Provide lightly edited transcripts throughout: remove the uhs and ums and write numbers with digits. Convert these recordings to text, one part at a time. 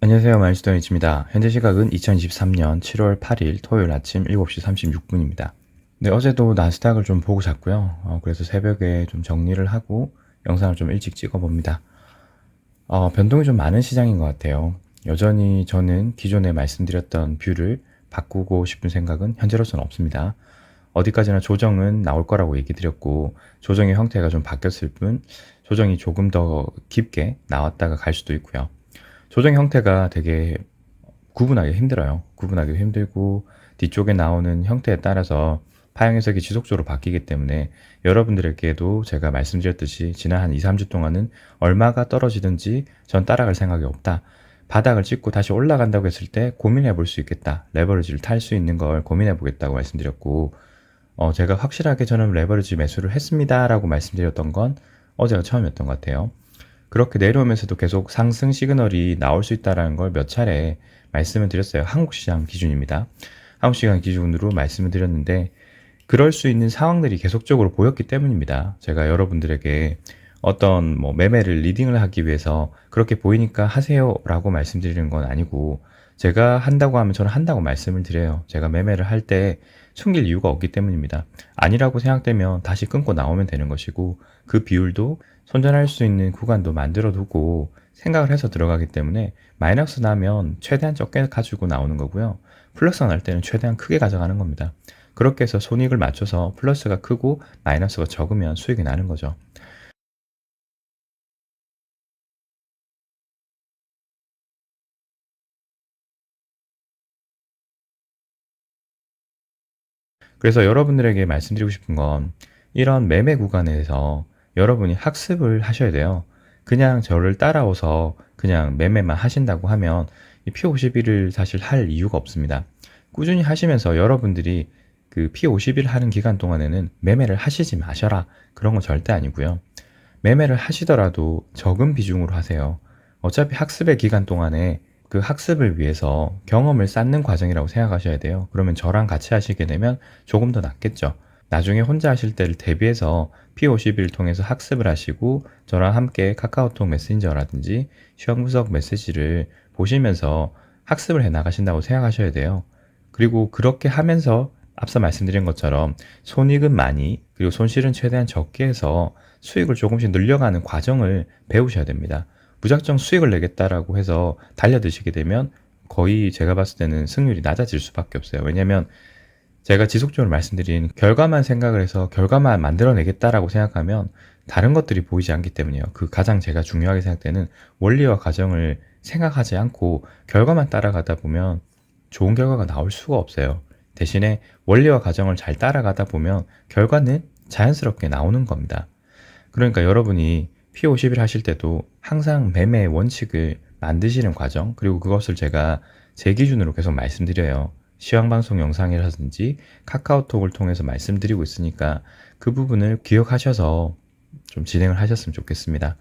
안녕하세요. 마인스토니치입니다. 현재 시각은 2023년 7월 8일 토요일 아침 7시 36분입니다. 네, 어제도 나스닥을 좀 보고 잤고요. 그래서 새벽에 좀 정리를 하고 영상을 좀 일찍 찍어봅니다. 변동이 좀 많은 시장인 것 같아요. 여전히 저는 기존에 말씀드렸던 뷰를 바꾸고 싶은 생각은 현재로서는 없습니다. 어디까지나 조정은 나올 거라고 얘기 드렸고, 조정의 형태가 좀 바뀌었을 뿐, 조정이 조금 더 깊게 나왔다가 갈 수도 있고요. 조정 형태가 되게 구분하기 힘들어요. 구분하기도 힘들고 뒤쪽에 나오는 형태에 따라서 파형 해석이 지속적으로 바뀌기 때문에 여러분들에게도 제가 말씀드렸듯이 지난 한 2, 3주 동안은 얼마가 떨어지든지 전 따라갈 생각이 없다. 바닥을 찍고 다시 올라간다고 했을 때 고민해 볼 수 있겠다. 레버리지를 탈 수 있는 걸 고민해 보겠다고 말씀드렸고, 제가 확실하게 저는 레버리지 매수를 했습니다라고 말씀드렸던 건 어제가 처음이었던 것 같아요. 그렇게 내려오면서도 계속 상승 시그널이 나올 수 있다는 걸 몇 차례 말씀을 드렸어요. 한국 시장 기준입니다. 한국 시장 기준으로 말씀을 드렸는데, 그럴 수 있는 상황들이 계속적으로 보였기 때문입니다. 제가 여러분들에게 어떤 매매를 리딩을 하기 위해서 그렇게 보이니까 하세요라고 말씀드리는 건 아니고, 제가 한다고 하면 저는 한다고 말씀을 드려요. 제가 매매를 할 때 숨길 이유가 없기 때문입니다. 아니라고 생각되면 다시 끊고 나오면 되는 것이고, 그 비율도 손절할 수 있는 구간도 만들어 두고 생각을 해서 들어가기 때문에, 마이너스 나면 최대한 적게 가지고 나오는 거고요. 플러스가 날 때는 최대한 크게 가져가는 겁니다. 그렇게 해서 손익을 맞춰서 플러스가 크고 마이너스가 적으면 수익이 나는 거죠. 그래서 여러분들에게 말씀드리고 싶은 건, 이런 매매 구간에서 여러분이 학습을 하셔야 돼요. 그냥 저를 따라오서 그냥 매매만 하신다고 하면 이 P51을 사실 할 이유가 없습니다. 꾸준히 하시면서 여러분들이 그 P51 하는 기간 동안에는 매매를 하시지 마셔라, 그런 건 절대 아니고요. 매매를 하시더라도 적은 비중으로 하세요. 어차피 학습의 기간 동안에 그 학습을 위해서 경험을 쌓는 과정이라고 생각하셔야 돼요. 그러면 저랑 같이 하시게 되면 조금 더 낫겠죠. 나중에 혼자 하실 때를 대비해서 P50을 통해서 학습을 하시고, 저랑 함께 카카오톡 메신저라든지 시황분석 메시지를 보시면서 학습을 해 나가신다고 생각하셔야 돼요. 그리고 그렇게 하면서 앞서 말씀드린 것처럼 손익은 많이, 그리고 손실은 최대한 적게 해서 수익을 조금씩 늘려가는 과정을 배우셔야 됩니다. 무작정 수익을 내겠다라고 해서 달려드시게 되면 거의 제가 봤을 때는 승률이 낮아질 수밖에 없어요. 왜냐면 제가 지속적으로 말씀드린 결과만 생각을 해서 결과만 만들어내겠다라고 생각하면 다른 것들이 보이지 않기 때문이에요. 그 가장 제가 중요하게 생각되는 원리와 과정을 생각하지 않고 결과만 따라가다 보면 좋은 결과가 나올 수가 없어요. 대신에 원리와 과정을 잘 따라가다 보면 결과는 자연스럽게 나오는 겁니다. 그러니까 여러분이 P50일 하실 때도 항상 매매의 원칙을 만드시는 과정, 그리고 그것을 제가 제 기준으로 계속 말씀드려요. 시황방송 영상이라든지 카카오톡을 통해서 말씀드리고 있으니까 그 부분을 기억하셔서 좀 진행을 하셨으면 좋겠습니다.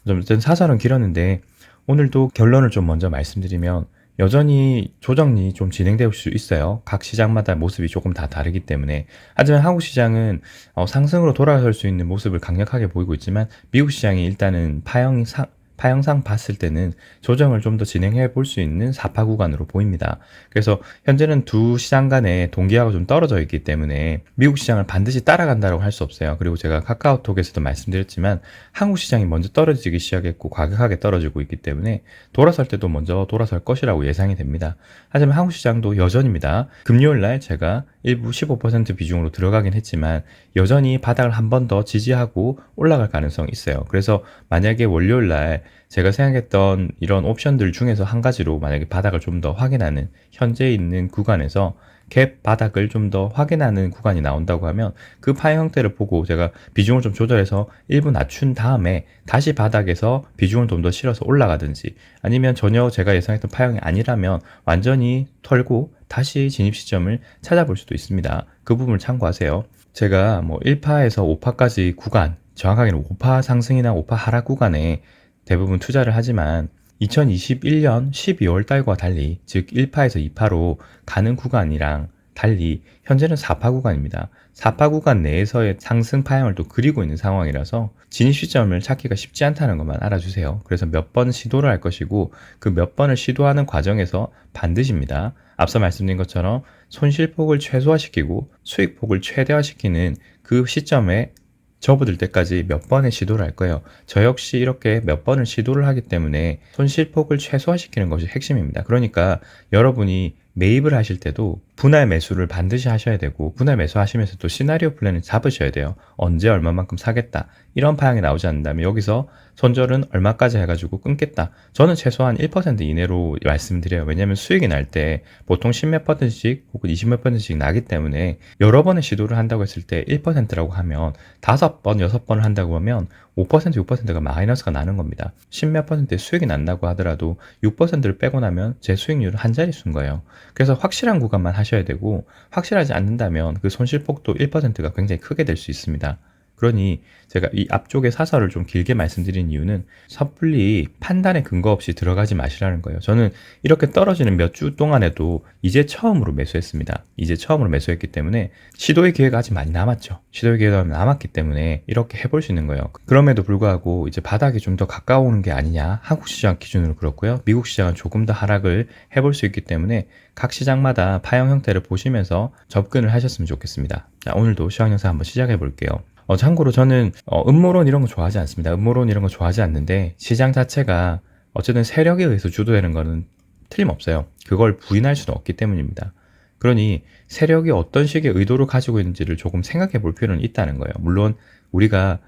좀 사설은 길었는데, 오늘도 결론을 좀 먼저 말씀드리면, 여전히 조정이 좀 진행될 수 있어요. 각 시장마다 모습이 조금 다 다르기 때문에. 하지만 한국 시장은 상승으로 돌아설 수 있는 모습을 강력하게 보이고 있지만, 미국 시장이 일단은 파형상 봤을 때는 조정을 좀 더 진행해 볼 수 있는 사파 구간으로 보입니다. 그래서 현재는 두 시장 간의 동기화가 좀 떨어져 있기 때문에 미국 시장을 반드시 따라간다고 할 수 없어요. 그리고 제가 카카오톡에서도 말씀드렸지만, 한국 시장이 먼저 떨어지기 시작했고 과격하게 떨어지고 있기 때문에 돌아설 때도 먼저 돌아설 것이라고 예상이 됩니다. 하지만 한국 시장도 여전입니다. 금요일 날 제가 일부 15% 비중으로 들어가긴 했지만 여전히 바닥을 한 번 더 지지하고 올라갈 가능성이 있어요. 그래서 만약에 월요일 날 제가 생각했던 이런 옵션들 중에서 한 가지로, 만약에 바닥을 좀 더 확인하는, 현재 있는 구간에서 갭 바닥을 좀 더 확인하는 구간이 나온다고 하면 그 파이 형태를 보고 제가 비중을 좀 조절해서 일부 낮춘 다음에 다시 바닥에서 비중을 좀 더 실어서 올라가든지, 아니면 전혀 제가 예상했던 파형이 아니라면 완전히 털고 다시 진입 시점을 찾아볼 수도 있습니다. 그 부분을 참고하세요. 제가 1파에서 5파까지 구간, 정확하게는 5파 상승이나 5파 하락 구간에 대부분 투자를 하지만, 2021년 12월 달과 달리, 즉 1파에서 2파로 가는 구간이랑 달리 현재는 4파 구간입니다. 4파 구간 내에서의 상승 파형을 또 그리고 있는 상황이라서 진입 시점을 찾기가 쉽지 않다는 것만 알아주세요. 그래서 몇 번 시도를 할 것이고 그 몇 번을 시도하는 과정에서 반드시입니다. 앞서 말씀드린 것처럼 손실폭을 최소화시키고 수익폭을 최대화시키는 그 시점에 접어들 때까지 몇 번의 시도를 할 거예요. 저 역시 이렇게 몇 번을 시도를 하기 때문에 손실폭을 최소화시키는 것이 핵심입니다. 그러니까 여러분이 매입을 하실 때도 분할 매수를 반드시 하셔야 되고, 분할 매수 하시면서 또 시나리오 플랜을 잡으셔야 돼요. 언제 얼마만큼 사겠다, 이런 파형이 나오지 않는다면 여기서 손절은 얼마까지 해가지고 끊겠다, 저는 최소한 1% 이내로 말씀드려요. 왜냐하면 수익이 날 때 보통 10몇 %씩 혹은 20몇 %씩 나기 때문에 여러 번의 시도를 한다고 했을 때 1%라고 하면 5번, 6번을 한다고 하면 5%, 6%가 마이너스가 나는 겁니다. 10몇 %의 수익이 난다고 하더라도 6%를 빼고 나면 제 수익률은 한 자릿수인 거예요. 그래서 확실한 구간만 하셔야 되고, 확실하지 않는다면 그 손실폭도 1%가 굉장히 크게 될 수 있습니다. 그러니 제가 이 앞쪽에 사설을 좀 길게 말씀드린 이유는 섣불리 판단에 근거 없이 들어가지 마시라는 거예요. 저는 이렇게 떨어지는 몇 주 동안에도 이제 처음으로 매수했습니다. 이제 처음으로 매수했기 때문에 시도의 기회가 아직 많이 남았죠. 시도의 기회가 남았기 때문에 이렇게 해볼 수 있는 거예요. 그럼에도 불구하고 이제 바닥이 좀 더 가까워오는 게 아니냐, 한국 시장 기준으로 그렇고요. 미국 시장은 조금 더 하락을 해볼 수 있기 때문에 각 시장마다 파형 형태를 보시면서 접근을 하셨으면 좋겠습니다. 자, 오늘도 시황 영상 한번 시작해 볼게요. 참고로 저는 음모론 이런 거 좋아하지 않습니다. 음모론 이런 거 좋아하지 않는데, 시장 자체가 어쨌든 세력에 의해서 주도되는 거는 틀림없어요. 그걸 부인할 수는 없기 때문입니다. 그러니 세력이 어떤 식의 의도를 가지고 있는지를 조금 생각해 볼 필요는 있다는 거예요. 물론 우리가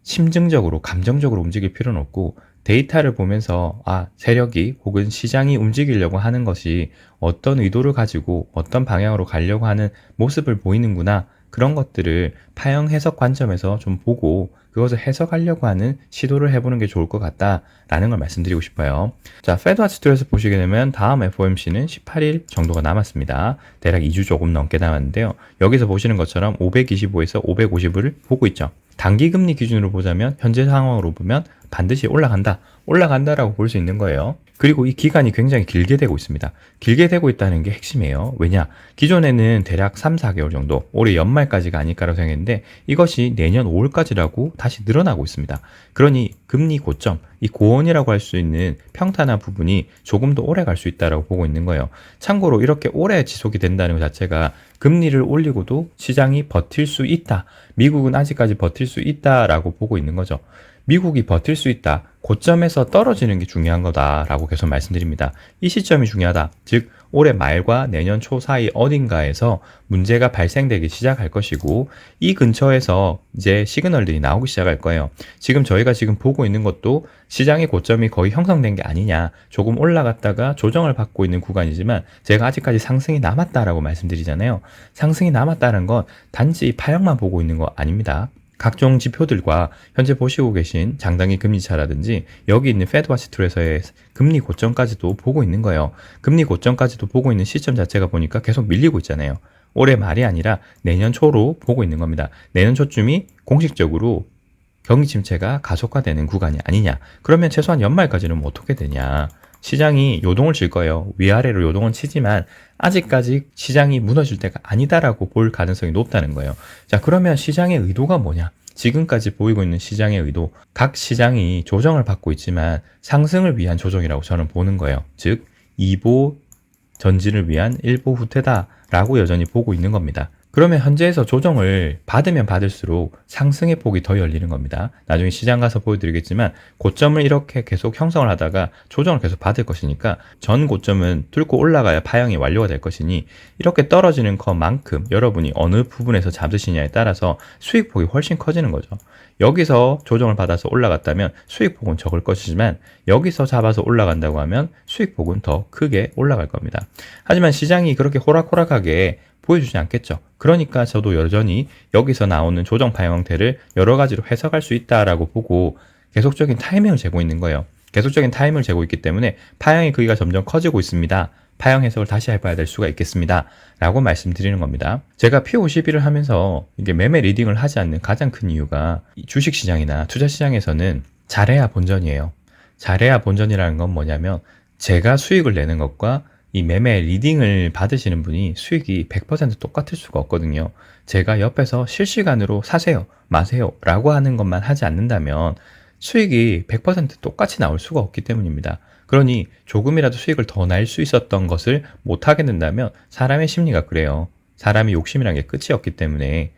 심증적으로 감정적으로 움직일 필요는 없고, 데이터를 보면서 세력이 혹은 시장이 움직이려고 하는 것이 어떤 의도를 가지고 어떤 방향으로 가려고 하는 모습을 보이는구나, 그런 것들을 파형 해석 관점에서 좀 보고 그것을 해석하려고 하는 시도를 해보는 게 좋을 것 같다라는 걸 말씀드리고 싶어요. 자, 페드와치2에서 보시게 되면 다음 FOMC는 18일 정도가 남았습니다. 대략 2주 조금 넘게 남았는데요. 여기서 보시는 것처럼 525에서 550을 보고 있죠. 단기 금리 기준으로 보자면 현재 상황으로 보면 반드시 올라간다라고 볼 수 있는 거예요. 그리고 이 기간이 굉장히 길게 되고 있습니다. 길게 되고 있다는 게 핵심이에요. 왜냐? 기존에는 대략 3, 4개월 정도, 올해 연말까지가 아닐까라고 생각했는데 이것이 내년 5월까지라고 다시 늘어나고 있습니다. 그러니 금리 고점, 이 고원이라고 할 수 있는 평탄한 부분이 조금 더 오래 갈 수 있다라고 보고 있는 거예요. 참고로 이렇게 오래 지속이 된다는 것 자체가 금리를 올리고도 시장이 버틸 수 있다, 미국은 아직까지 버틸 수 있다라고 보고 있는 거죠. 미국이 버틸 수 있다, 고점에서 떨어지는 게 중요한 거다라고 계속 말씀드립니다. 이 시점이 중요하다. 즉 올해 말과 내년 초 사이 어딘가에서 문제가 발생되기 시작할 것이고, 이 근처에서 이제 시그널들이 나오기 시작할 거예요. 지금 저희가 지금 보고 있는 것도 시장의 고점이 거의 형성된 게 아니냐, 조금 올라갔다가 조정을 받고 있는 구간이지만 제가 아직까지 상승이 남았다라고 말씀드리잖아요. 상승이 남았다는 건 단지 파형만 보고 있는 거 아닙니다. 각종 지표들과 현재 보시고 계신 장단기 금리차라든지 여기 있는 페드와치2에서의 금리 고점까지도 보고 있는 거예요. 금리 고점까지도 보고 있는 시점 자체가 보니까 계속 밀리고 있잖아요. 올해 말이 아니라 내년 초로 보고 있는 겁니다. 내년 초쯤이 공식적으로 경기 침체가 가속화되는 구간이 아니냐. 그러면 최소한 연말까지는 뭐 어떻게 되냐. 시장이 요동을 칠 거예요. 위아래로 요동은 치지만 아직까지 시장이 무너질 때가 아니다라고 볼 가능성이 높다는 거예요. 자, 그러면 시장의 의도가 뭐냐? 지금까지 보이고 있는 시장의 의도, 각 시장이 조정을 받고 있지만 상승을 위한 조정이라고 저는 보는 거예요. 즉 2보 전진을 위한 1보 후퇴다라고 여전히 보고 있는 겁니다. 그러면 현재에서 조정을 받으면 받을수록 상승의 폭이 더 열리는 겁니다. 나중에 시장 가서 보여드리겠지만 고점을 이렇게 계속 형성을 하다가 조정을 계속 받을 것이니까 전 고점은 뚫고 올라가야 파형이 완료가 될 것이니, 이렇게 떨어지는 것만큼 여러분이 어느 부분에서 잡으시냐에 따라서 수익폭이 훨씬 커지는 거죠. 여기서 조정을 받아서 올라갔다면 수익폭은 적을 것이지만 여기서 잡아서 올라간다고 하면 수익폭은 더 크게 올라갈 겁니다. 하지만 시장이 그렇게 호락호락하게 보여주지 않겠죠. 그러니까 저도 여전히 여기서 나오는 조정 파형 형태를 여러 가지로 해석할 수 있다라고 보고 계속적인 타이밍을 재고 있는 거예요. 계속적인 타이밍을 재고 있기 때문에 파형의 크기가 점점 커지고 있습니다. 파형 해석을 다시 해봐야 될 수가 있겠습니다. 라고 말씀드리는 겁니다. 제가 P51을 하면서 이게 매매 리딩을 하지 않는 가장 큰 이유가 주식시장이나 투자시장에서는 잘해야 본전이에요. 잘해야 본전이라는 건 뭐냐면 제가 수익을 내는 것과 이 매매 리딩을 받으시는 분이 수익이 100% 똑같을 수가 없거든요. 제가 옆에서 실시간으로 사세요, 마세요 라고 하는 것만 하지 않는다면 수익이 100% 똑같이 나올 수가 없기 때문입니다. 그러니 조금이라도 수익을 더 낼 수 있었던 것을 못하게 된다면 사람의 심리가 그래요. 사람이 욕심이란 게 끝이 없기 때문에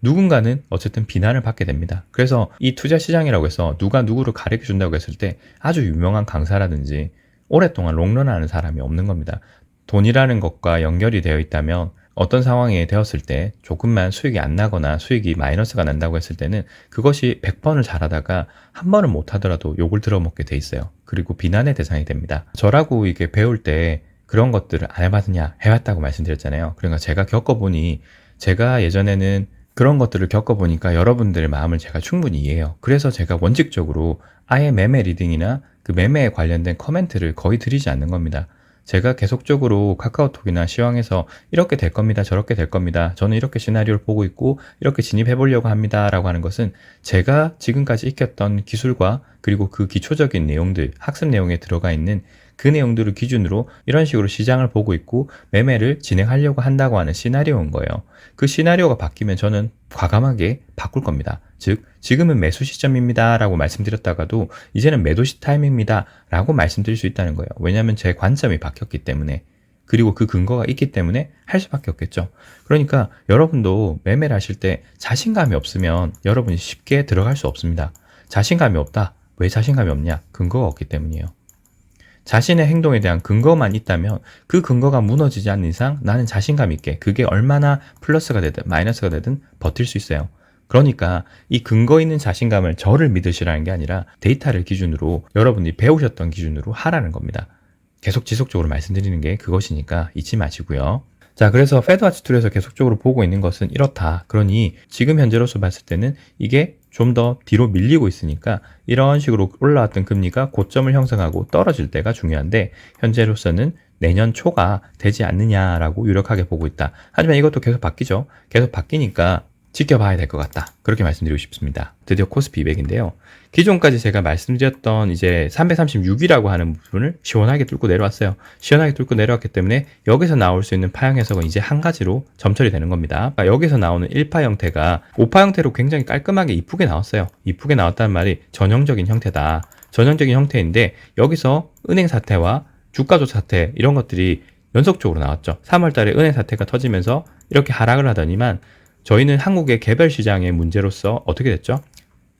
누군가는 어쨌든 비난을 받게 됩니다. 그래서 이 투자 시장이라고 해서 누가 누구를 가르쳐 준다고 했을 때 아주 유명한 강사라든지 오랫동안 롱런하는 사람이 없는 겁니다. 돈이라는 것과 연결이 되어 있다면 어떤 상황에 되었을 때 조금만 수익이 안 나거나 수익이 마이너스가 난다고 했을 때는 그것이 100번을 잘하다가 한 번은 못하더라도 욕을 들어먹게 돼 있어요. 그리고 비난의 대상이 됩니다. 저라고 이게 배울 때 그런 것들을 안 해봤느냐? 해봤다고 말씀드렸잖아요. 그러니까 제가 겪어보니 제가 예전에는 그런 것들을 겪어보니까 여러분들의 마음을 제가 충분히 이해해요. 그래서 제가 원칙적으로 아예 매매 리딩이나 그 매매에 관련된 코멘트를 거의 드리지 않는 겁니다. 제가 계속적으로 카카오톡이나 시황에서 이렇게 될 겁니다. 저렇게 될 겁니다. 저는 이렇게 시나리오를 보고 있고 이렇게 진입해 보려고 합니다. 라고 하는 것은 제가 지금까지 익혔던 기술과 그리고 그 기초적인 내용들, 학습 내용에 들어가 있는 그 내용들을 기준으로 이런 식으로 시장을 보고 있고 매매를 진행하려고 한다고 하는 시나리오인 거예요. 그 시나리오가 바뀌면 저는 과감하게 바꿀 겁니다. 즉 지금은 매수 시점입니다 라고 말씀드렸다가도 이제는 매도 시 타임입니다 라고 말씀드릴 수 있다는 거예요. 왜냐하면 제 관점이 바뀌었기 때문에, 그리고 그 근거가 있기 때문에 할 수밖에 없겠죠. 그러니까 여러분도 매매를 하실 때 자신감이 없으면 여러분이 쉽게 들어갈 수 없습니다. 자신감이 없다. 왜 자신감이 없냐? 근거가 없기 때문이에요. 자신의 행동에 대한 근거만 있다면 그 근거가 무너지지 않는 이상 나는 자신감 있게, 그게 얼마나 플러스가 되든 마이너스가 되든 버틸 수 있어요. 그러니까 이 근거 있는 자신감을 저를 믿으시라는 게 아니라 데이터를 기준으로 여러분이 배우셨던 기준으로 하라는 겁니다. 계속 지속적으로 말씀드리는 게 그것이니까 잊지 마시고요. 자, 그래서 페드와치 툴에서 계속적으로 보고 있는 것은 이렇다. 그러니 지금 현재로서 봤을 때는 이게 좀 더 뒤로 밀리고 있으니까 이런 식으로 올라왔던 금리가 고점을 형성하고 떨어질 때가 중요한데 현재로서는 내년 초가 되지 않느냐라고 유력하게 보고 있다. 하지만 이것도 계속 바뀌죠. 계속 바뀌니까 지켜봐야 될 것 같다. 그렇게 말씀드리고 싶습니다. 드디어 코스피 200인데요. 기존까지 제가 말씀드렸던 이제 336이라고 하는 부분을 시원하게 뚫고 내려왔어요. 시원하게 뚫고 내려왔기 때문에 여기서 나올 수 있는 파형 해석은 이제 한 가지로 점철이 되는 겁니다. 그러니까 여기서 나오는 1파 형태가 5파 형태로 굉장히 깔끔하게 이쁘게 나왔어요. 이쁘게 나왔다는 말이 전형적인 형태다. 전형적인 형태인데 여기서 은행 사태와 주가조 사태 이런 것들이 연속적으로 나왔죠. 3월 달에 은행 사태가 터지면서 이렇게 하락을 하더니만 저희는 한국의 개별 시장의 문제로서 어떻게 됐죠?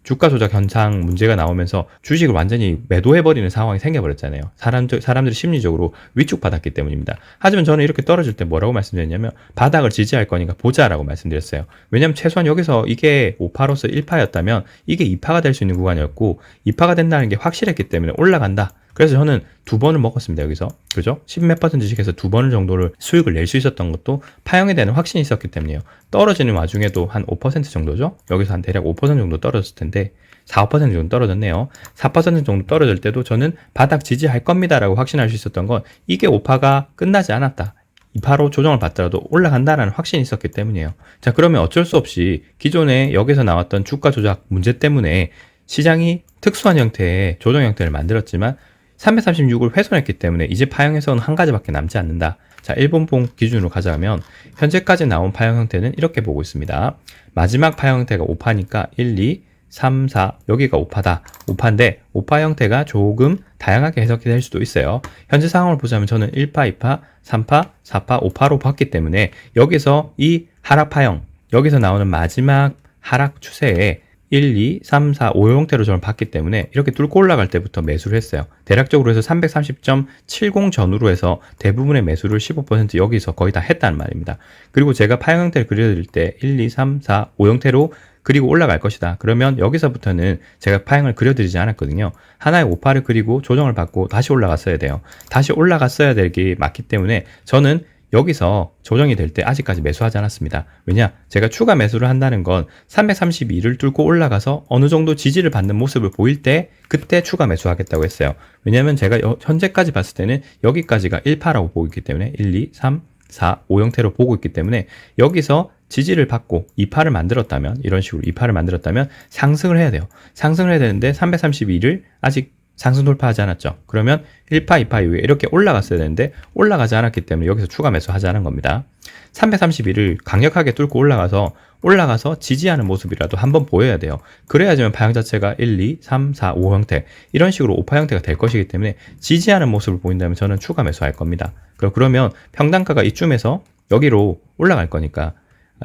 주가 조작 현상 문제가 나오면서 주식을 완전히 매도해버리는 상황이 생겨버렸잖아요. 사람들이 심리적으로 위축받았기 때문입니다. 하지만 저는 이렇게 떨어질 때 뭐라고 말씀드렸냐면 바닥을 지지할 거니까 보자라고 말씀드렸어요. 왜냐하면 최소한 여기서 이게 5파로서 1파였다면 이게 2파가 될 수 있는 구간이었고 2파가 된다는 게 확실했기 때문에 올라간다. 그래서 저는 2번을 먹었습니다. 여기서. 그죠? 10몇 %씩 해서 2번 정도를 수익을 낼 수 있었던 것도 파형에 대한 확신이 있었기 때문이에요. 떨어지는 와중에도 한 5% 정도죠? 여기서 한 대략 5% 정도 떨어졌을 텐데 4, 5% 정도 떨어졌네요. 4% 정도 떨어질 때도 저는 바닥 지지할 겁니다 라고 확신할 수 있었던 건 이게 5파가 끝나지 않았다. 2파로 조정을 받더라도 올라간다라는 확신이 있었기 때문이에요. 자, 그러면 어쩔 수 없이 기존에 여기서 나왔던 주가 조작 문제 때문에 시장이 특수한 형태의 조정 형태를 만들었지만 336을 훼손했기 때문에 이제 파형에서는 한 가지밖에 남지 않는다. 자, 일본봉 기준으로 가자면 현재까지 나온 파형 형태는 이렇게 보고 있습니다. 마지막 파형 형태가 5파니까 1, 2, 3, 4 여기가 5파다. 5파인데 5파 형태가 조금 다양하게 해석이 될 수도 있어요. 현재 상황을 보자면 저는 1파, 2파, 3파, 4파, 5파로 봤기 때문에 여기서 이 하락 파형, 여기서 나오는 마지막 하락 추세에 1, 2, 3, 4, 5 형태로 저는 봤기 때문에 이렇게 뚫고 올라갈 때부터 매수를 했어요. 대략적으로 해서 330.70 전후로 해서 대부분의 매수를 15% 여기서 거의 다 했다는 말입니다. 그리고 제가 파형 형태를 그려드릴 때 1, 2, 3, 4, 5 형태로 그리고 올라갈 것이다. 그러면 여기서부터는 제가 파형을 그려드리지 않았거든요. 하나의 5파를 그리고 조정을 받고 다시 올라갔어야 돼요. 다시 올라갔어야 될 게 맞기 때문에 저는 여기서 조정이 될 때 아직까지 매수하지 않았습니다. 왜냐? 제가 추가 매수를 한다는 건 332를 뚫고 올라가서 어느 정도 지지를 받는 모습을 보일 때 그때 추가 매수하겠다고 했어요. 왜냐하면 제가 현재까지 봤을 때는 여기까지가 1파라고 보고 있기 때문에 1, 2, 3, 4, 5 형태로 보고 있기 때문에 여기서 지지를 받고 2파를 만들었다면 이런 식으로 2파를 만들었다면 상승을 해야 돼요. 상승을 해야 되는데 332를 아직 상승 돌파하지 않았죠. 그러면 1파, 2파 이후에 이렇게 올라갔어야 되는데 올라가지 않았기 때문에 여기서 추가 매수하지 않은 겁니다. 331을 강력하게 뚫고 올라가서 지지하는 모습이라도 한번 보여야 돼요. 그래야지만 파형 자체가 1, 2, 3, 4, 5 형태 이런 식으로 5파 형태가 될 것이기 때문에 지지하는 모습을 보인다면 저는 추가 매수할 겁니다. 그러면 평단가가 이쯤에서 여기로 올라갈 거니까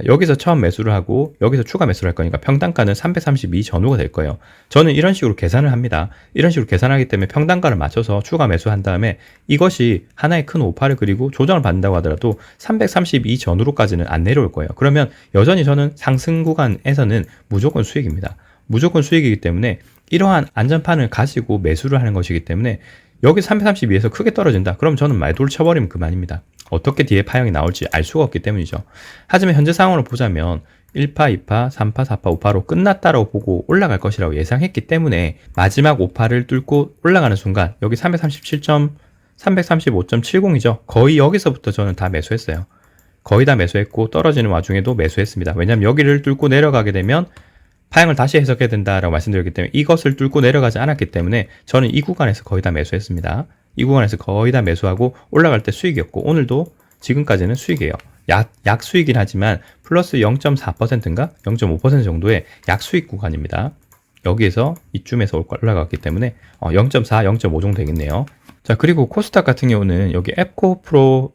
여기서 처음 매수를 하고 여기서 추가 매수를 할 거니까 평단가는 332 전후가 될 거예요. 저는 이런 식으로 계산을 합니다. 이런 식으로 계산하기 때문에 평단가를 맞춰서 추가 매수한 다음에 이것이 하나의 큰 오파를 그리고 조정을 받는다고 하더라도 332 전후로까지는 안 내려올 거예요. 그러면 여전히 저는 상승 구간에서는 무조건 수익입니다. 무조건 수익이기 때문에 이러한 안전판을 가지고 매수를 하는 것이기 때문에 여기 332에서 크게 떨어진다. 그럼 저는 매도를 쳐버리면 그만입니다. 어떻게 뒤에 파형이 나올지 알 수가 없기 때문이죠. 하지만 현재 상황으로 보자면 1파, 2파, 3파, 4파, 5파로 끝났다라고 보고 올라갈 것이라고 예상했기 때문에 마지막 5파를 뚫고 올라가는 순간 여기 335.70이죠. 거의 여기서부터 저는 다 매수했어요. 거의 다 매수했고 떨어지는 와중에도 매수했습니다. 왜냐하면 여기를 뚫고 내려가게 되면 파형을 다시 해석해야 된다라고 말씀드렸기 때문에 이것을 뚫고 내려가지 않았기 때문에 저는 이 구간에서 거의 다 매수했습니다. 이 구간에서 거의 다 매수하고 올라갈 때 수익이었고 오늘도 지금까지는 수익이에요. 약 수익이긴 하지만 플러스 0.4%인가 0.5% 정도의 약 수익 구간입니다. 여기에서 이쯤에서 올라갔기 때문에 0.4, 0.5 정도 되겠네요. 자, 그리고 코스닥 같은 경우는 여기 에코프로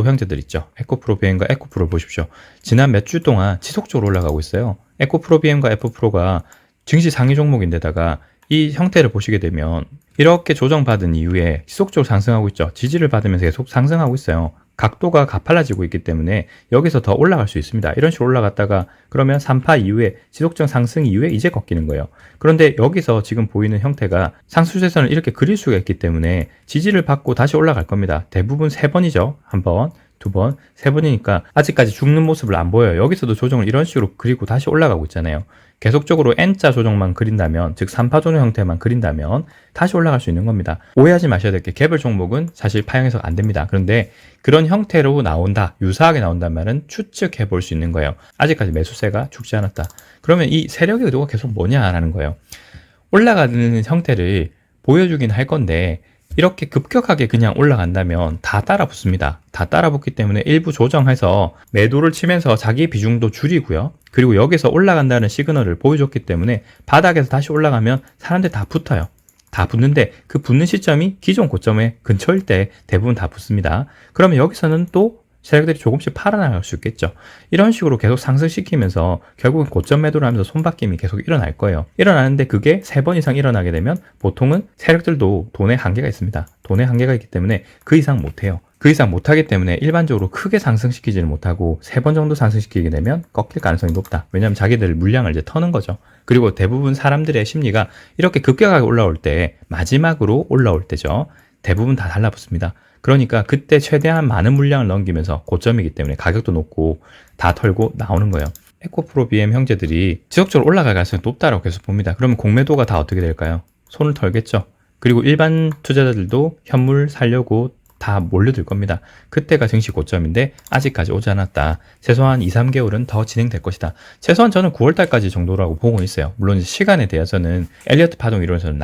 형제들 있죠. 에코프로 BM과 에코프로 보십시오. 지난 몇 주 동안 지속적으로 올라가고 있어요. 에코프로 BM과 에코프로가 증시 상위 종목인데다가 이 형태를 보시게 되면 이렇게 조정받은 이후에 지속적으로 상승하고 있죠. 지지를 받으면서 계속 상승하고 있어요. 각도가 가팔라지고 있기 때문에 여기서 더 올라갈 수 있습니다. 이런 식으로 올라갔다가 그러면 3파 이후에 지속적 상승 이후에 이제 꺾이는 거예요. 그런데 여기서 지금 보이는 형태가 상수세선을 이렇게 그릴 수가 있기 때문에 지지를 받고 다시 올라갈 겁니다. 대부분 3번이죠. 한 번, 두 번, 세 번이니까 아직까지 죽는 모습을 안 보여요. 여기서도 조정을 이런 식으로 그리고 다시 올라가고 있잖아요. 계속적으로 N자 조정만 그린다면, 즉 3파 조정 형태만 그린다면 다시 올라갈 수 있는 겁니다. 오해하지 마셔야 될 게 개별 종목은 사실 파형 해석 안 됩니다. 그런데 그런 형태로 나온다, 유사하게 나온단 말은 추측해 볼 수 있는 거예요. 아직까지 매수세가 죽지 않았다. 그러면 이 세력의 의도가 계속 뭐냐라는 거예요. 올라가는 형태를 보여주긴 할 건데 이렇게 급격하게 그냥 올라간다면 다 따라 붙습니다. 다 따라 붙기 때문에 일부 조정해서 매도를 치면서 자기 비중도 줄이고요. 그리고 여기서 올라간다는 시그널을 보여줬기 때문에 바닥에서 다시 올라가면 사람들 다 붙어요. 다 붙는데 그 붙는 시점이 기존 고점에 근처일 때 대부분 다 붙습니다. 그러면 여기서는 또 세력들이 조금씩 팔아나갈 수 있겠죠. 이런 식으로 계속 상승시키면서 결국은 고점 매도를 하면서 손바뀜이 계속 일어날 거예요. 일어나는데 그게 3번 이상 일어나게 되면 보통은 세력들도 돈의 한계가 있습니다. 돈의 한계가 있기 때문에 그 이상 못해요. 그 이상 못하기 때문에 일반적으로 크게 상승시키지는 못하고 3번 정도 상승시키게 되면 꺾일 가능성이 높다. 왜냐하면 자기들 물량을 이제 터는 거죠. 그리고 대부분 사람들의 심리가 이렇게 급격하게 올라올 때 마지막으로 올라올 때죠. 대부분 다 달라붙습니다. 그러니까 그때 최대한 많은 물량을 넘기면서 고점이기 때문에 가격도 높고 다 털고 나오는 거예요. 에코프로 BM 형제들이 지속적으로 올라갈 가능성이 높다라고 계속 봅니다. 그러면 공매도가 다 어떻게 될까요? 손을 털겠죠. 그리고 일반 투자자들도 현물 살려고 다 몰려들 겁니다. 그때가 증시 고점인데 아직까지 오지 않았다. 최소한 2, 3개월은 더 진행될 것이다. 최소한 저는 9월달까지 정도라고 보고 있어요. 물론 시간에 대해서는 엘리어트 파동 이론에서는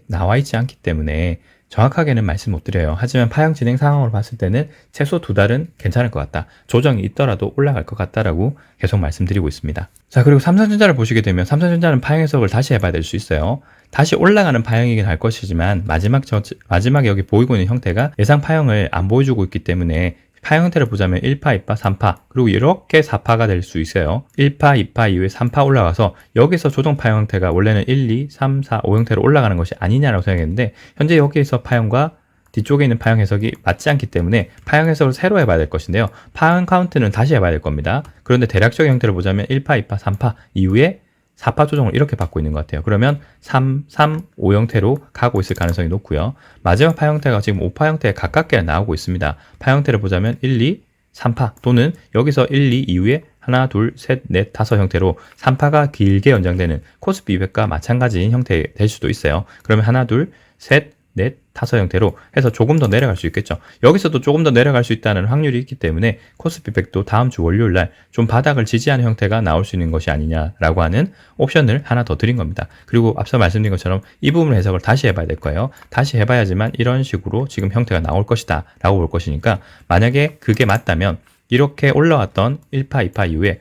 나와 있지 않기 때문에 정확하게는 말씀 못 드려요. 하지만 파형 진행 상황으로 봤을 때는 최소 2달은 괜찮을 것 같다. 조정이 있더라도 올라갈 것 같다라고 계속 말씀드리고 있습니다. 자, 그리고 삼성전자를 보시게 되면 삼성전자는 파형 해석을 다시 해봐야 될 수 있어요. 다시 올라가는 파형이긴 할 것이지만 마지막 여기 보이고 있는 형태가 예상 파형을 안 보여주고 있기 때문에 파형 형태를 보자면 1파, 2파, 3파 그리고 이렇게 4파가 될 수 있어요. 1파, 2파 이후에 3파 올라가서 여기서 조정 파형 형태가 원래는 1, 2, 3, 4, 5 형태로 올라가는 것이 아니냐라고 생각했는데 현재 여기에서 파형과 뒤쪽에 있는 파형 해석이 맞지 않기 때문에 파형 해석을 새로 해봐야 될 것인데요. 파형 카운트는 다시 해봐야 될 겁니다. 그런데 대략적인 형태를 보자면 1파, 2파, 3파 이후에 4파 조정을 이렇게 받고 있는 것 같아요. 그러면 3, 3, 5 형태로 가고 있을 가능성이 높고요. 마지막 파 형태가 지금 5파 형태에 가깝게 나오고 있습니다. 파 형태를 보자면 1, 2, 3파 또는 여기서 1, 2 이후에 하나, 둘, 셋, 넷, 다섯 형태로 3파가 길게 연장되는 코스피 200과 마찬가지인 형태 될 수도 있어요. 그러면 하나, 둘, 셋, 넷, 타서 형태로 해서 조금 더 내려갈 수 있겠죠. 여기서도 조금 더 내려갈 수 있다는 확률이 있기 때문에 코스피 100도 다음 주 월요일 날 좀 바닥을 지지하는 형태가 나올 수 있는 것이 아니냐라고 하는 옵션을 하나 더 드린 겁니다. 그리고 앞서 말씀드린 것처럼 이 부분 해석을 다시 해봐야 될 거예요. 다시 해봐야지만 이런 식으로 지금 형태가 나올 것이다 라고 볼 것이니까, 만약에 그게 맞다면 이렇게 올라왔던 1파, 2파 이후에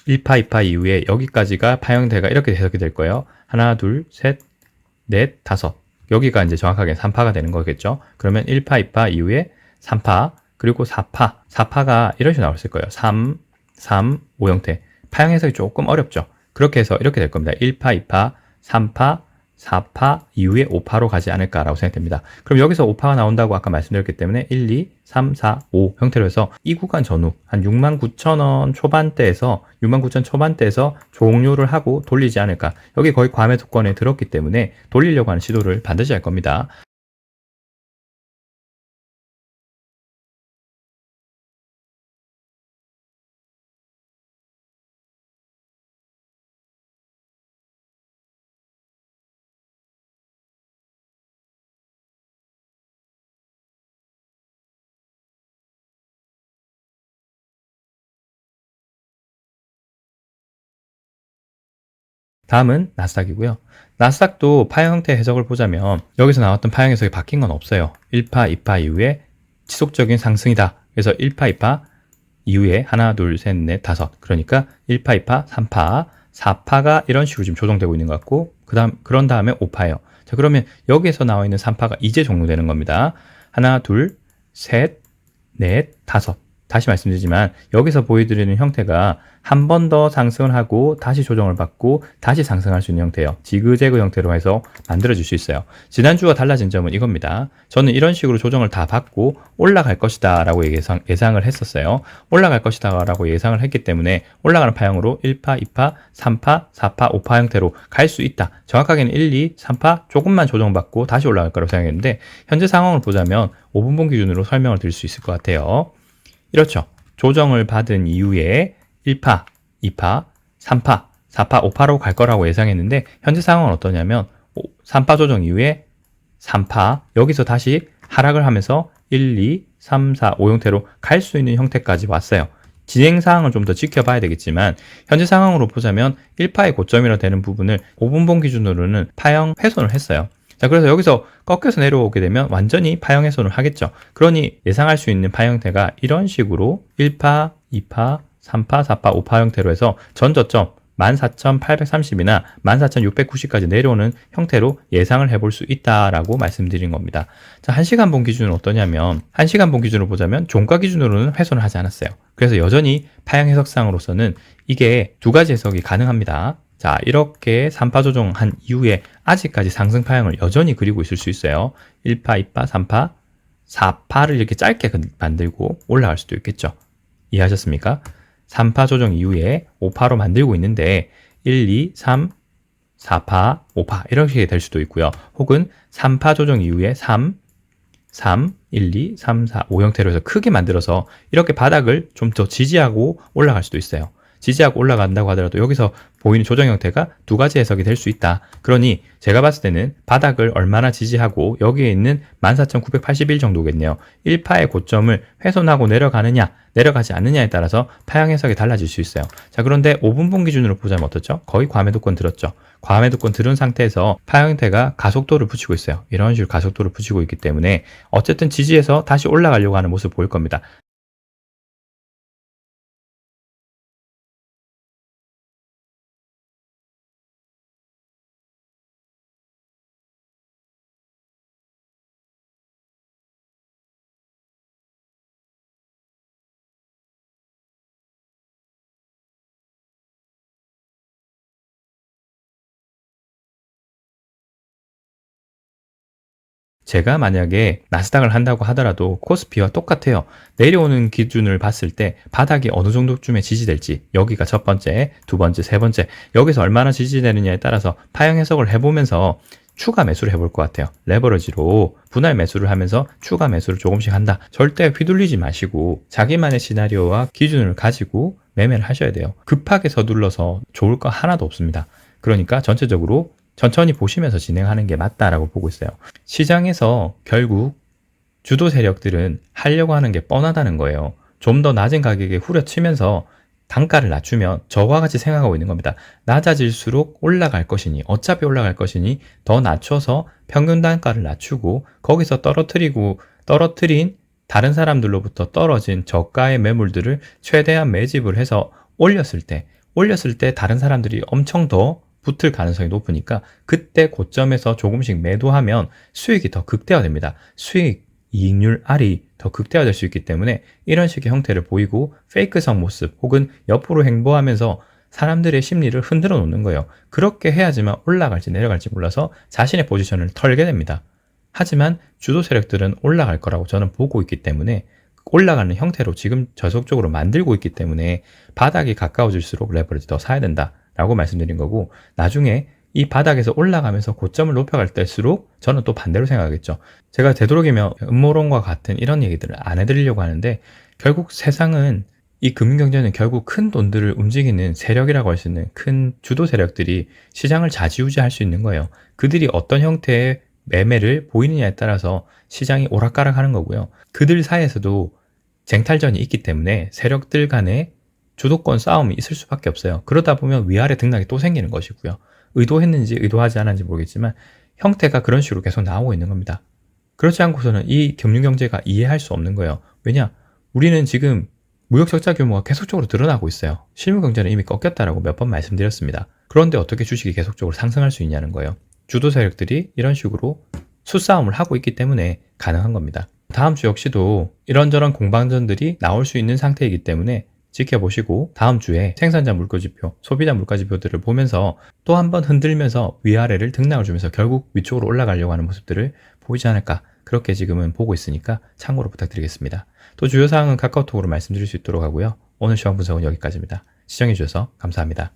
1파, 2파 이후에 여기까지가 파 형태가 이렇게 해석이 될 거예요. 하나, 둘, 셋, 넷, 다섯. 여기가 이제 정확하게 3파가 되는 거겠죠. 그러면 1파, 2파 이후에 3파, 그리고 4파. 4파가 이런 식으로 나왔을 거예요. 3, 3, 5 형태. 파형 해석이 조금 어렵죠. 그렇게 해서 이렇게 될 겁니다. 1파, 2파, 3파, 4파 이후에 5파로 가지 않을까라고 생각됩니다. 그럼 여기서 5파가 나온다고 아까 말씀드렸기 때문에 1, 2, 3, 4, 5 형태로 해서 이 구간 전후 한 69,000원 초반대에서 69,000 초반대에서 종료를 하고 돌리지 않을까. 여기 거의 과매도권에 들었기 때문에 돌리려고 하는 시도를 반드시 할 겁니다. 다음은 나스닥이고요. 나스닥도 파형 형태 해석을 보자면 여기서 나왔던 파형 해석이 바뀐 건 없어요. 1파, 2파 이후에 지속적인 상승이다. 그래서 1파, 2파 이후에 하나, 둘, 셋, 넷, 다섯. 그러니까 1파, 2파, 3파, 4파가 이런 식으로 지금 조정되고 있는 것 같고, 그런 다음에 5파예요. 자, 그러면 여기에서 나와 있는 3파가 이제 종료되는 겁니다. 하나, 둘, 셋, 넷, 다섯. 다시 말씀드리지만 여기서 보여드리는 형태가 한 번 더 상승을 하고 다시 조정을 받고 다시 상승할 수 있는 형태예요. 지그재그 형태로 해서 만들어질 수 있어요. 지난주와 달라진 점은 이겁니다. 저는 이런 식으로 조정을 다 받고 올라갈 것이다 라고 예상을 했었어요. 올라갈 것이다 라고 예상을 했기 때문에 올라가는 파형으로 1파, 2파, 3파, 4파, 5파 형태로 갈 수 있다. 정확하게는 1, 2, 3파 조금만 조정받고 다시 올라갈 거라고 생각했는데, 현재 상황을 보자면 5분봉 기준으로 설명을 드릴 수 있을 것 같아요. 이렇죠. 조정을 받은 이후에 1파, 2파, 3파, 4파, 5파로 갈 거라고 예상했는데 현재 상황은 어떠냐면 3파 조정 이후에 3파, 여기서 다시 하락을 하면서 1, 2, 3, 4, 5 형태로 갈 수 있는 형태까지 왔어요. 진행 사항을 좀 더 지켜봐야 되겠지만 현재 상황으로 보자면 1파의 고점이라 되는 부분을 5분봉 기준으로는 파형 훼손을 했어요. 자, 그래서 여기서 꺾여서 내려오게 되면 완전히 파형 훼손을 하겠죠. 그러니 예상할 수 있는 파 형태가 이런 식으로 1파, 2파, 3파, 4파, 5파 형태로 해서 전저점 14,830이나 14,690까지 내려오는 형태로 예상을 해볼 수 있다라고 말씀드린 겁니다. 자, 1시간 봉 기준은 어떠냐면 1시간 봉 기준으로 보자면 종가 기준으로는 훼손을 하지 않았어요. 그래서 여전히 파형 해석상으로서는 이게 두 가지 해석이 가능합니다. 자, 이렇게 3파 조정한 이후에 아직까지 상승 파형을 여전히 그리고 있을 수 있어요. 1파, 2파, 3파, 4파를 이렇게 짧게 만들고 올라갈 수도 있겠죠. 이해하셨습니까? 3파 조정 이후에 5파로 만들고 있는데 1, 2, 3, 4파, 5파 이렇게 될 수도 있고요. 혹은 3파 조정 이후에 3, 1, 2, 3, 4, 5 형태로 해서 크게 만들어서 이렇게 바닥을 좀 더 지지하고 올라갈 수도 있어요. 지지하고 올라간다고 하더라도 여기서 보이는 조정 형태가 두 가지 해석이 될 수 있다. 그러니 제가 봤을 때는 바닥을 얼마나 지지하고 여기에 있는 14,981 정도겠네요. 1파의 고점을 훼손하고 내려가느냐 내려가지 않느냐에 따라서 파형 해석이 달라질 수 있어요. 자, 그런데 5분봉 기준으로 보자면 어떻죠? 거의 과매도권 들었죠. 과매도권 들은 상태에서 파형 형태가 가속도를 붙이고 있어요. 이런 식으로 가속도를 붙이고 있기 때문에 어쨌든 지지해서 다시 올라가려고 하는 모습을 보일 겁니다. 제가 만약에 나스닥을 한다고 하더라도 코스피와 똑같아요. 내려오는 기준을 봤을 때 바닥이 어느 정도쯤에 지지될지, 여기가 첫 번째, 두 번째, 세 번째, 여기서 얼마나 지지되느냐에 따라서 파형 해석을 해보면서 추가 매수를 해볼 것 같아요. 레버러지로 분할 매수를 하면서 추가 매수를 조금씩 한다. 절대 휘둘리지 마시고 자기만의 시나리오와 기준을 가지고 매매를 하셔야 돼요. 급하게 서둘러서 좋을 거 하나도 없습니다. 그러니까 전체적으로 천천히 보시면서 진행하는 게 맞다라고 보고 있어요. 시장에서 결국 주도 세력들은 하려고 하는 게 뻔하다는 거예요. 좀 더 낮은 가격에 후려치면서 단가를 낮추면 저와 같이 생각하고 있는 겁니다. 낮아질수록 올라갈 것이니, 어차피 올라갈 것이니 더 낮춰서 평균 단가를 낮추고 거기서 떨어뜨린 다른 사람들로부터 떨어진 저가의 매물들을 최대한 매집을 해서 올렸을 때 다른 사람들이 엄청 더 붙을 가능성이 높으니까 그때 고점에서 조금씩 매도하면 수익이 더 극대화됩니다. 이익률 R이 더 극대화될 수 있기 때문에 이런 식의 형태를 보이고 페이크성 모습 혹은 옆으로 행보하면서 사람들의 심리를 흔들어 놓는 거예요. 그렇게 해야지만 올라갈지 내려갈지 몰라서 자신의 포지션을 털게 됩니다. 하지만 주도 세력들은 올라갈 거라고 저는 보고 있기 때문에 올라가는 형태로 지금 저속적으로 만들고 있기 때문에 바닥이 가까워질수록 레버리지 더 사야 된다라고 말씀드린 거고, 나중에 이 바닥에서 올라가면서 고점을 높여갈 때일수록 저는 또 반대로 생각하겠죠. 제가 되도록이면 음모론과 같은 이런 얘기들을 안 해드리려고 하는데, 결국 세상은, 이 금융경제는 결국 큰 돈들을 움직이는 세력이라고 할 수 있는 큰 주도 세력들이 시장을 좌지우지할 수 있는 거예요. 그들이 어떤 형태의 매매를 보이느냐에 따라서 시장이 오락가락하는 거고요. 그들 사이에서도 쟁탈전이 있기 때문에 세력들 간의 주도권 싸움이 있을 수밖에 없어요. 그러다 보면 위아래 등락이 또 생기는 것이고요. 의도했는지 의도하지 않았는지 모르겠지만 형태가 그런 식으로 계속 나오고 있는 겁니다. 그렇지 않고서는 이 금융경제가 이해할 수 없는 거예요. 왜냐? 우리는 지금 무역 적자 규모가 계속적으로 늘어나고 있어요. 실물 경제는 이미 꺾였다라고 몇 번 말씀드렸습니다. 그런데 어떻게 주식이 계속적으로 상승할 수 있냐는 거예요. 주도 세력들이 이런 식으로 수싸움을 하고 있기 때문에 가능한 겁니다. 다음 주 역시도 이런저런 공방전들이 나올 수 있는 상태이기 때문에 지켜보시고 다음 주에 생산자 물가지표, 소비자 물가지표들을 보면서 또 한번 흔들면서 위아래를 등락을 주면서 결국 위쪽으로 올라가려고 하는 모습들을 보이지 않을까, 그렇게 지금은 보고 있으니까 참고로 부탁드리겠습니다. 또 주요 사항은 카카오톡으로 말씀드릴 수 있도록 하고요. 오늘 시황 분석은 여기까지입니다. 시청해주셔서 감사합니다.